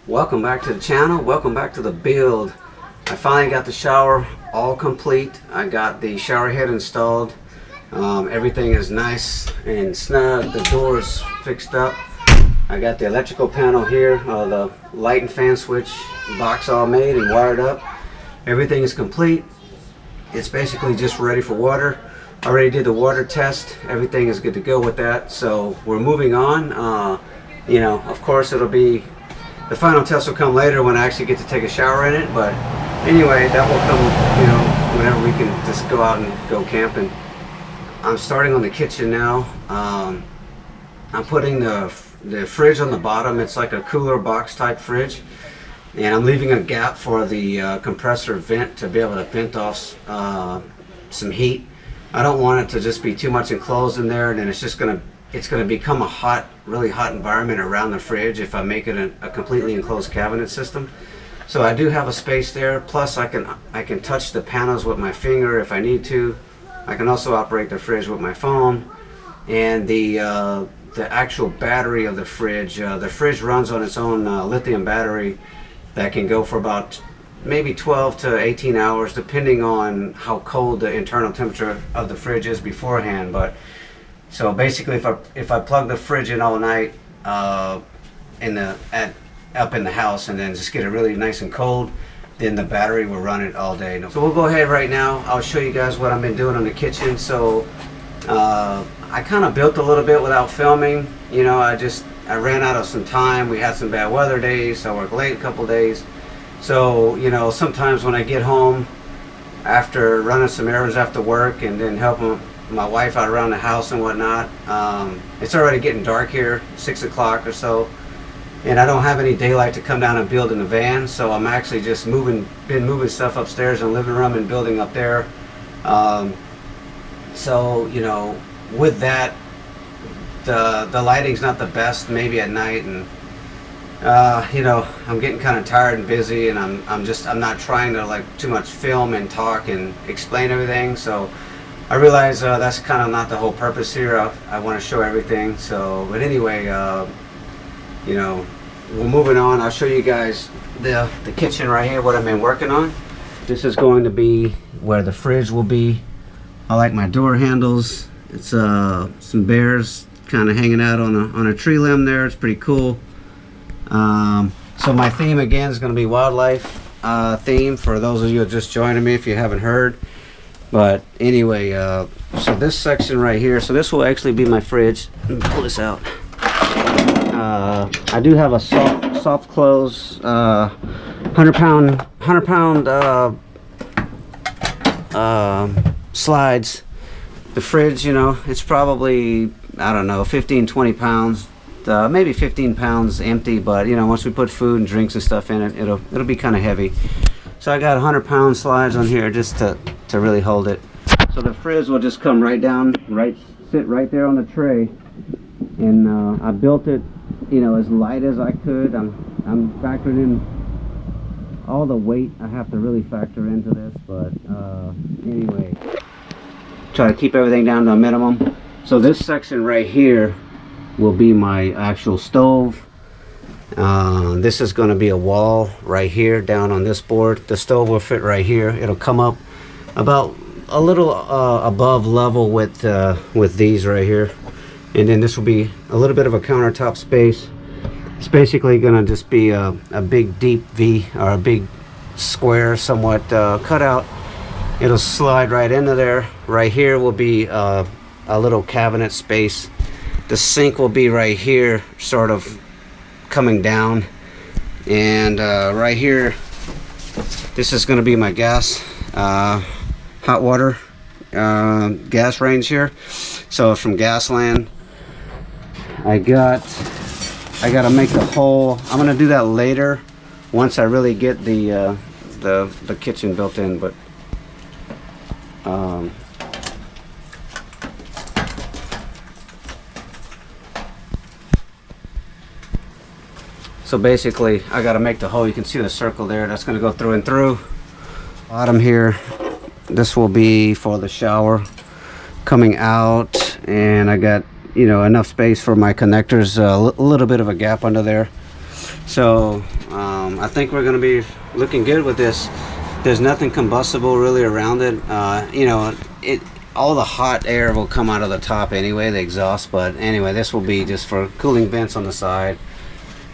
Welcome back to the channel. Welcome back to the build. I finally got the shower all complete. I got the shower head installed. Everything is nice and snug. The doors fixed up. I got the electrical panel here, the light and fan switch box all made and wired up. Everything is complete. It's basically just ready for water. Already did the water test. Everything is good to go with that. So we're moving on. Of course it'll be, the final test will come later when I actually get to take a shower in it. But anyway, that will come, whenever we can just go out and go camping. I'm starting on the kitchen now. I'm putting the fridge on the bottom. It's like a cooler box type fridge. And I'm leaving a gap for the compressor vent to be able to vent off some heat. I don't want it to just be too much enclosed in there, and then it's gonna become a really hot environment around the fridge if I make it a completely enclosed cabinet system. So I do have a space there. Plus I can touch the panels with my finger if I need to. I can also operate the fridge with my phone. And the actual battery of the fridge runs on its own lithium battery that can go for about maybe 12 to 18 hours depending on how cold the internal temperature of the fridge is beforehand. But so basically if I plug the fridge in all night up in the house and then just get it really nice and cold, then the battery will run it all day. So we'll go ahead right now. I'll show you guys what I've been doing in the kitchen. So I kind of built a little bit without filming. I ran out of some time. We had some bad weather days. I worked late a couple days. So, sometimes when I get home after running some errands after work and then helping my wife out around the house and whatnot, it's already getting dark here, 6 o'clock or so. And I don't have any daylight to come down and build in the van. So I'm actually just been moving stuff upstairs in the living room and building up there. With that, the lighting's not the best maybe at night, and I'm getting kind of tired and busy, and I'm not trying to like too much film and talk and explain everything. So I realize that's kind of not the whole purpose here. I want to show everything. So but anyway, we're moving on. I'll show you guys the kitchen right here, what I've been working on. This is going to be where the fridge will be. I like my door handles. It's some bears kind of hanging out on a tree limb there. It's pretty cool. So my theme again is going to be wildlife theme for those of you who are just joining me if you haven't heard. But anyway, so this section right here, so this will actually be my fridge. Let me pull this out. I do have a soft close 100 pound slides. The fridge, it's probably, I don't know, 15-20 pounds, maybe 15 pounds empty, but once we put food and drinks and stuff in it, it'll be kind of heavy. So I got 100 pound slides on here just to really hold it. So the fridge will just come right down, sit right there on the tray. And I built it, as light as I could. I'm factoring in all the weight I have to really factor into this, but anyway, try to keep everything down to a minimum. So this section right here will be my actual stove. This is going to be a wall right here down on this board. The stove will fit right here. It'll come up about a little above level with these right here. And then this will be a little bit of a countertop space. It's basically going to just be a big deep V, or a big square somewhat cut out. It'll slide right into there. Right here will be a little cabinet space. The sink will be right here, sort of coming down. And right here, this is going to be my gas, hot water gas range here. So from Gasland, I got to make the hole. I'm going to do that later once I really get the kitchen built in. But so basically I got to make the hole. You can see the circle there. That's going to go through and through. Bottom here, this will be for the shower coming out, and I got enough space for my connectors, a little bit of a gap under there. So I think we're going to be looking good with this. There's nothing combustible really around it. You know, all the hot air will come out of the top anyway, the exhaust, but anyway, this will be just for cooling vents on the side.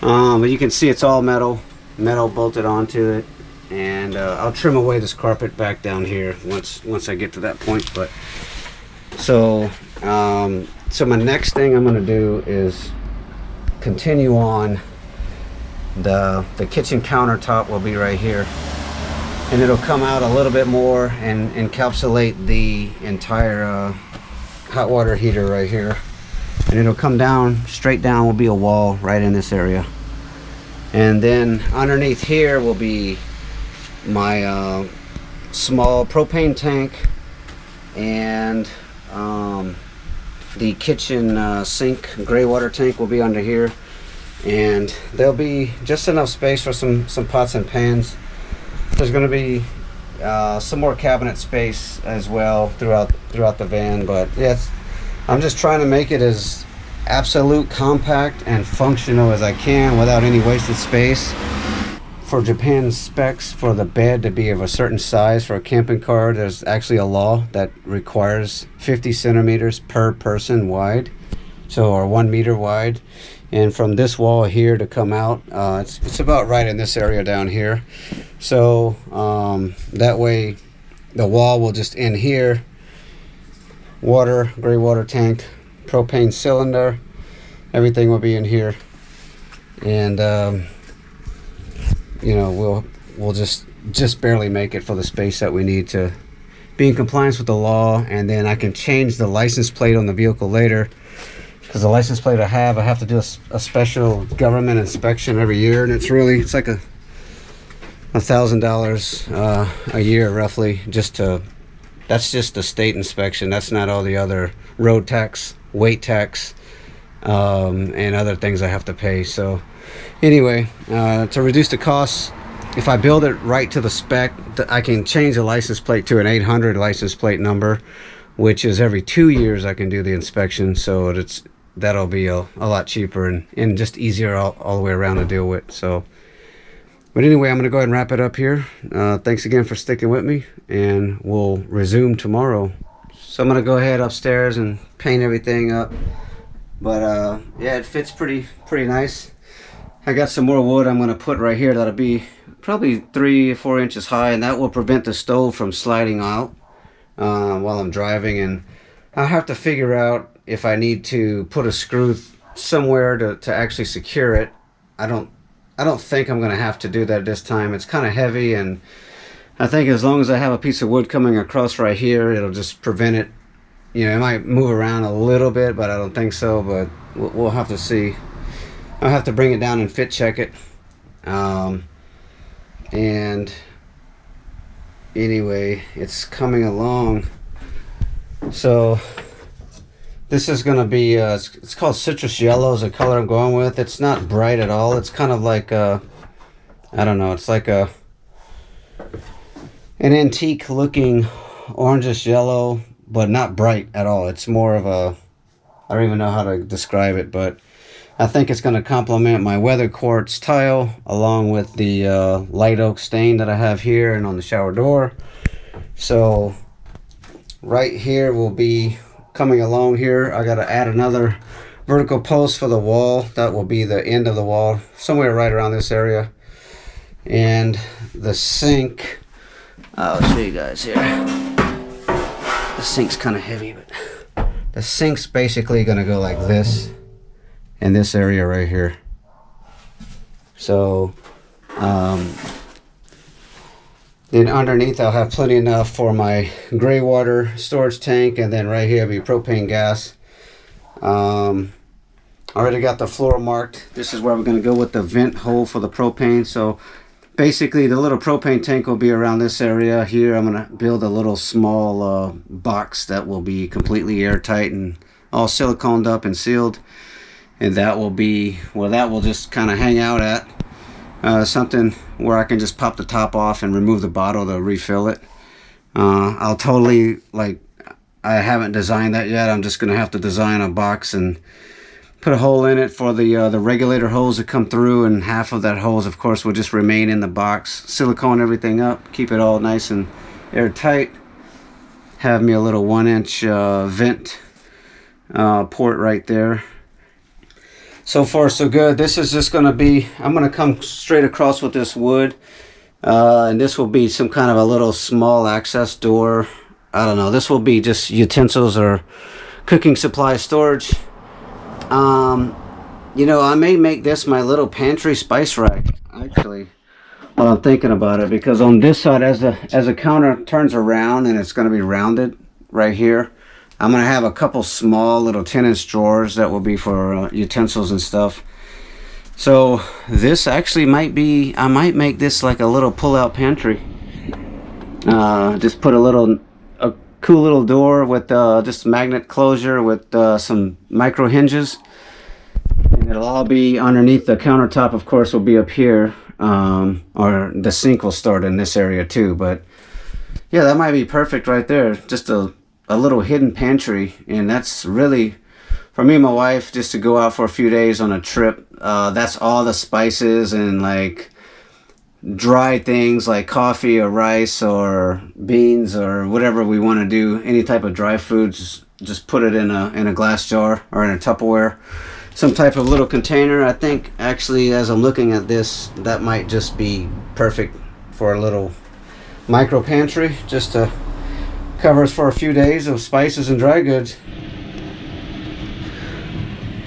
But you can see it's all metal bolted onto it, and I'll trim away this carpet back down here once I get to that point. But so my next thing I'm going to do is continue on. The kitchen countertop will be right here, and it'll come out a little bit more and encapsulate the entire hot water heater right here, and it'll come down straight down, will be a wall right in this area. And then underneath here will be my small propane tank, and the kitchen sink gray water tank will be under here, and there'll be just enough space for some pots and pans. There's going to be some more cabinet space as well throughout the van, but yes, I'm just trying to make it as absolute compact and functional as I can without any wasted space. For Japan's specs, for the bed to be of a certain size for a camping car, there's actually a law that requires 50 centimeters per person wide, so, or 1 meter wide. And from this wall here to come out, it's about right in this area down here. So that way the wall will just end here. Water, gray water tank, propane cylinder, everything will be in here. And you know, we'll just barely make it for the space that we need to be in compliance with the law. And then I can change the license plate on the vehicle later, because the license plate I have to do a special government inspection every year, and it's like $1,000 a year roughly, that's just the state inspection. That's not all the other road tax, weight tax, and other things I have to pay. So anyway, to reduce the costs, if I build it right to the spec, I can change the license plate to an 800 license plate number, which is every 2 years I can do the inspection. So that'll be a lot cheaper and just easier all the way around to deal with. So, but anyway, I'm going to go ahead and wrap it up here. Thanks again for sticking with me, and we'll resume tomorrow. So I'm going to go ahead upstairs and paint everything up. But yeah, it fits pretty nice. I got some more wood I'm going to put right here that'll be probably 3 or 4 inches high, and that will prevent the stove from sliding out while I'm driving. And I'll have to figure out if I need to put a screw somewhere to actually secure it. I don't think I'm going to have to do that this time. It's kind of heavy, and I think as long as I have a piece of wood coming across right here, it'll just prevent it. You know, it might move around a little bit, but I don't think so. But we'll have to see. I'll have to bring it down and fit check it. And anyway, it's coming along. So this is going to be, it's called Citrus Yellow is the color I'm going with. It's not bright at all. It's kind of like, I don't know, it's like an antique looking orangish yellow, but not bright at all. It's more of I don't even know how to describe it, but I think it's going to complement my weather quartz tile along with the light oak stain that I have here and on the shower door. So right here will be coming along here. I got to add another vertical post for the wall. That will be the end of the wall, somewhere right around this area. And the sink, I'll show you guys here. The sink's kind of heavy, but the sink's basically going to go like this in this area right here. So then underneath I'll have plenty enough for my gray water storage tank, and then right here will be propane gas. Already got the floor marked. This is where we're going to go with the vent hole for the propane. So basically the little propane tank will be around this area here. I'm going to build a little small box that will be completely airtight and all siliconed up and sealed. And that will be, well, that will just kind of hang out at something where I can just pop the top off and remove the bottle to refill it. I'll totally, like, I haven't designed that yet. I'm just going to have to design a box and put a hole in it for the regulator holes to come through, and half of that hose, of course, will just remain in the box. Silicone everything up, keep it all nice and airtight. Have me a little 1-inch vent port right there. So far so good. This is just going to be, I'm going to come straight across with this wood, and this will be some kind of a little small access door. I don't know, this will be just utensils or cooking supply storage. You know, I may make this my little pantry spice rack, actually, while I'm thinking about it, because on this side, as the counter turns around and it's going to be rounded right here, I'm going to have a couple small little 10-inch drawers that will be for utensils and stuff. So this actually might be, I might make this like a little pull-out pantry. Just put a cool little door with just magnet closure with some micro hinges. And it'll all be underneath the countertop, of course, will be up here. Or the sink will start in this area too. But yeah, that might be perfect right there. Just a little hidden pantry. And that's really, for me and my wife, just to go out for a few days on a trip. That's all the spices and like dry things like coffee or rice or beans or whatever we want to do. Any type of dry foods, just put it in a glass jar or in a Tupperware. Some type of little container. I think actually, as I'm looking at this, that might just be perfect for a little micro pantry, just to cover us for a few days of spices and dry goods.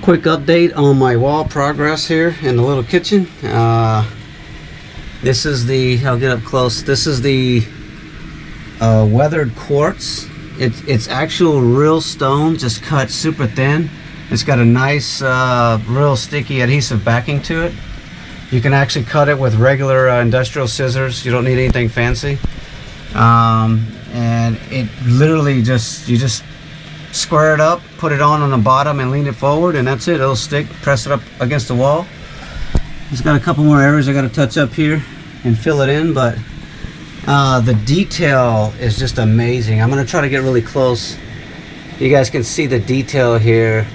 Quick update on my wall progress here in the little kitchen. This is the, I'll get up close, this is the weathered quartz. It's actual real stone, just cut super thin. It's got a nice, real sticky adhesive backing to it. You can actually cut it with regular industrial scissors. You don't need anything fancy. And it literally you just square it up, put it on the bottom and lean it forward, and that's it. It'll stick. Press it up against the wall. It's got a couple more areas I got to touch up here and fill it in, but the detail is just amazing. I'm going to try to get really close. You guys can see the detail here.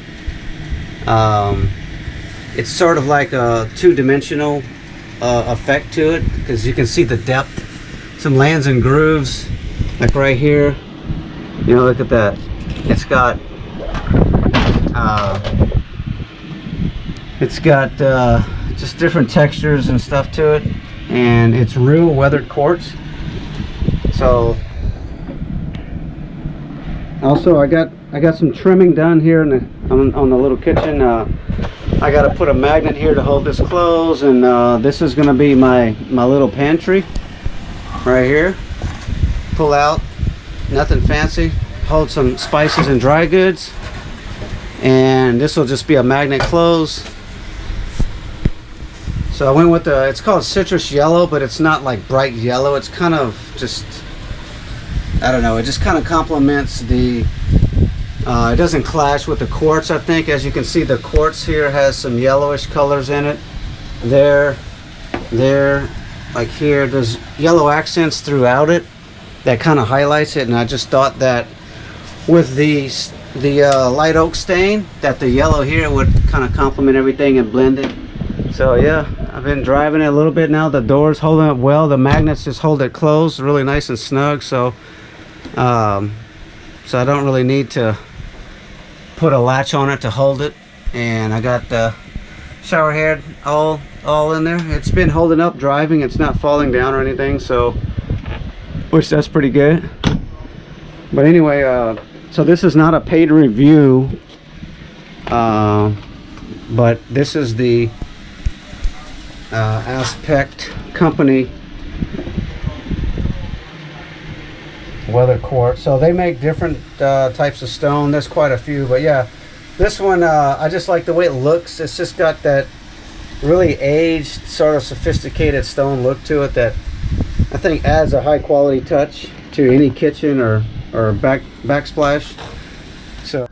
It's sort of like a two-dimensional effect to it, because you can see the depth. Some lands and grooves, like right here. You know, look at that. It's got just different textures and stuff to it, and it's real weathered quartz. So also I got some trimming done here on the little kitchen. I got to put a magnet here to hold this closed, and this is going to be my little pantry right here. Pull out, nothing fancy. Hold some spices and dry goods, and this will just be a magnet close. So I went with it's called citrus yellow, but it's not like bright yellow. It's kind of just, I don't know, it just kind of complements the it doesn't clash with the quartz. I think, as you can see, the quartz here has some yellowish colors in it. There, like here, there's yellow accents throughout it that kind of highlights it, and I just thought that with the light oak stain, that the yellow here would kind of complement everything and blend it. So yeah, I've been driving it a little bit now. The door's holding up well. The magnets just hold it closed, really nice and snug. So I don't really need to put a latch on it to hold it. And I got the shower head all in there. It's been holding up driving. It's not falling down or anything, so which that's pretty good. But anyway, so this is not a paid review, but this is the Aspect Company weather quartz. So they make different types of stone. There's quite a few, but yeah, this one I just like the way it looks. It's just got that really aged, sort of sophisticated stone look to it that I think adds a high quality touch to any kitchen or backsplash. So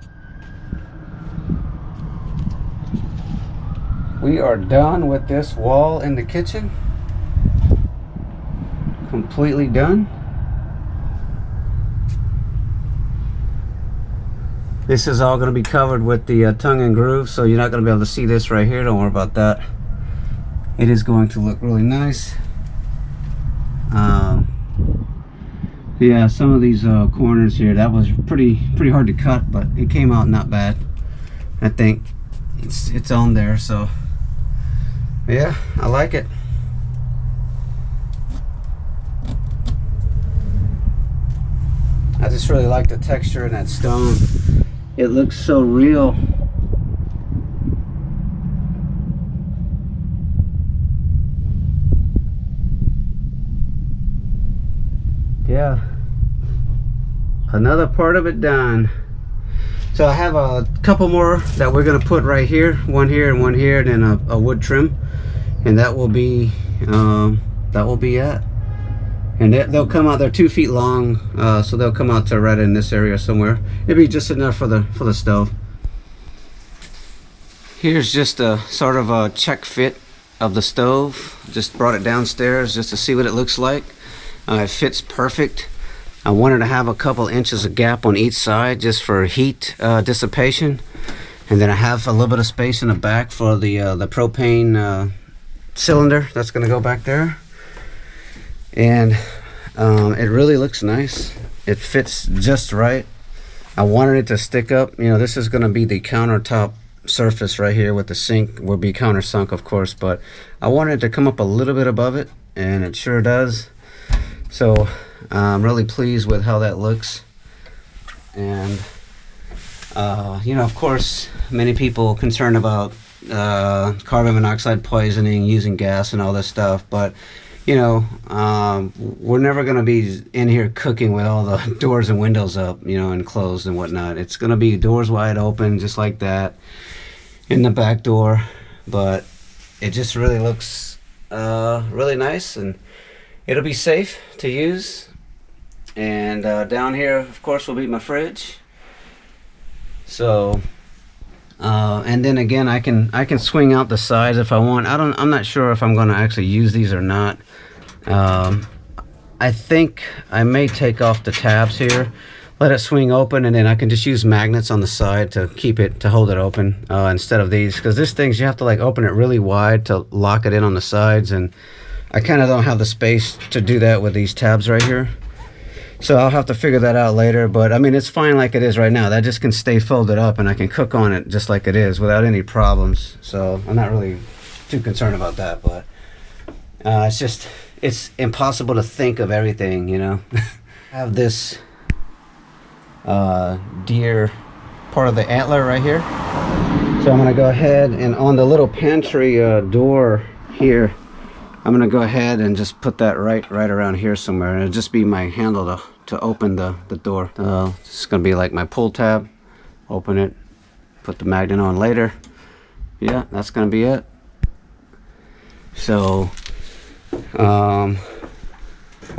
we are done with this wall in the kitchen. Completely done. This is all going to be covered with the tongue and groove, so you're not going to be able to see this right here. Don't worry about that. It is going to look really nice. Yeah, some of these corners here, that was pretty hard to cut, but it came out not bad. I think it's on there, so yeah, I like it. I just really like the texture in that stone. It looks so real. Yeah, another part of it done. So I have a couple more that we're gonna put right here, one here and one here, and then a wood trim, and that will be it. And they'll come out. They're 2 feet long, so they'll come out to right in this area somewhere. It'll be just enough for the stove. Here's just a sort of a check fit of the stove. Just brought it downstairs just to see what it looks like. It fits perfect. I wanted to have a couple inches of gap on each side just for heat dissipation, and then I have a little bit of space in the back for the propane cylinder that's going to go back there. And it really looks nice. It fits just right. I wanted it to stick up. You know, this is going to be the countertop surface right here with the sink. Will be countersunk, of course, but I wanted it to come up a little bit above it, and it sure does. So I'm really pleased with how that looks. And you know, of course, many people concerned about carbon monoxide poisoning, using gas and all this stuff, but you know, we're never going to be in here cooking with all the doors and windows up, you know, and closed and whatnot. It's going to be doors wide open, just like that, in the back door. But it just really looks really nice, and it'll be safe to use. And down here, of course, will be my fridge. So and then again, I can swing out the sides if I want. I'm not sure if I'm going to actually use these or not. I think I may take off the tabs here, let it swing open, and then I can just use magnets on the side to hold it open instead of these, because this thing's, you have to like open it really wide to lock it in on the sides, and I kind of don't have the space to do that with these tabs right here. So I'll have to figure that out later, but I mean, it's fine like it is right now. That just can stay folded up, and I can cook on it just like it is without any problems. So I'm not really too concerned about that, but it's impossible to think of everything, you know. I have this deer part of the antler right here. So I'm gonna go ahead and on the little pantry door here, I'm gonna go ahead and just put that right around here somewhere, and it'll just be my handle to open the door. It's gonna be like my pull tab. Open it, put the magnet on later. Yeah, that's gonna be it. So well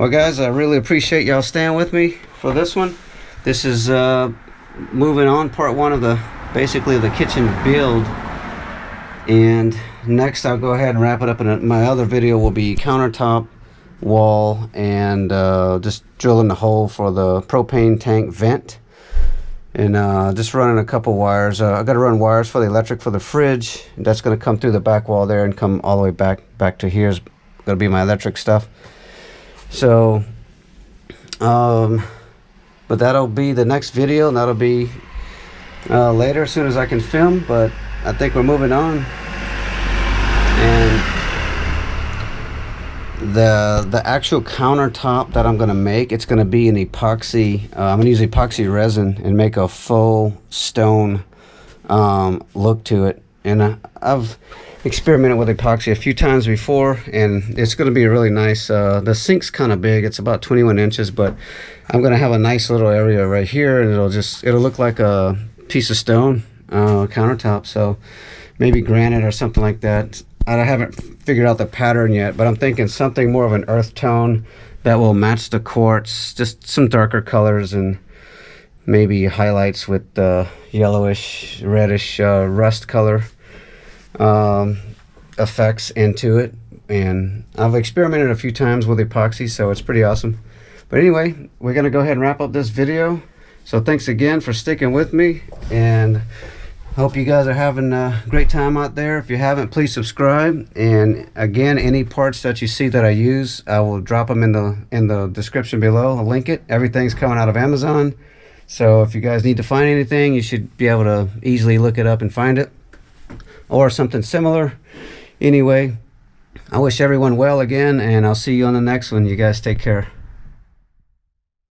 guys, I really appreciate y'all staying with me for this one. This is moving on, part one of basically the kitchen build. And next I'll go ahead and wrap it up, and my other video will be countertop, wall, and just drilling the hole for the propane tank vent, and just running a couple wires. I got to run wires for the electric for the fridge. That's going to come through the back wall there and come all the way back to here's going to be my electric stuff. So but that'll be the next video, and that'll be later as soon as I can film. But I think we're moving on. And the actual countertop that I'm gonna make, it's gonna be an epoxy. I'm gonna use epoxy resin and make a full stone look to it. And I've experimented with epoxy a few times before, and it's gonna be really nice. The sink's kind of big, it's about 21 inches, but I'm gonna have a nice little area right here, and it'll look like a piece of stone countertop. So maybe granite or something like that. I haven't figured out the pattern yet, but I'm thinking something more of an earth tone that will match the quartz, just some darker colors, and maybe highlights with yellowish, reddish rust color effects into it. And I've experimented a few times with epoxy, so it's pretty awesome. But anyway, we're gonna go ahead and wrap up this video, So thanks again for sticking with me, and hope you guys are having a great time out there. If you haven't, please subscribe. And again, any parts that you see that I use, I will drop them in the description below. I'll link it. Everything's coming out of Amazon. So if you guys need to find anything, you should be able to easily look it up and find it, or something similar. Anyway, I wish everyone well again, and I'll see you on the next one. You guys take care.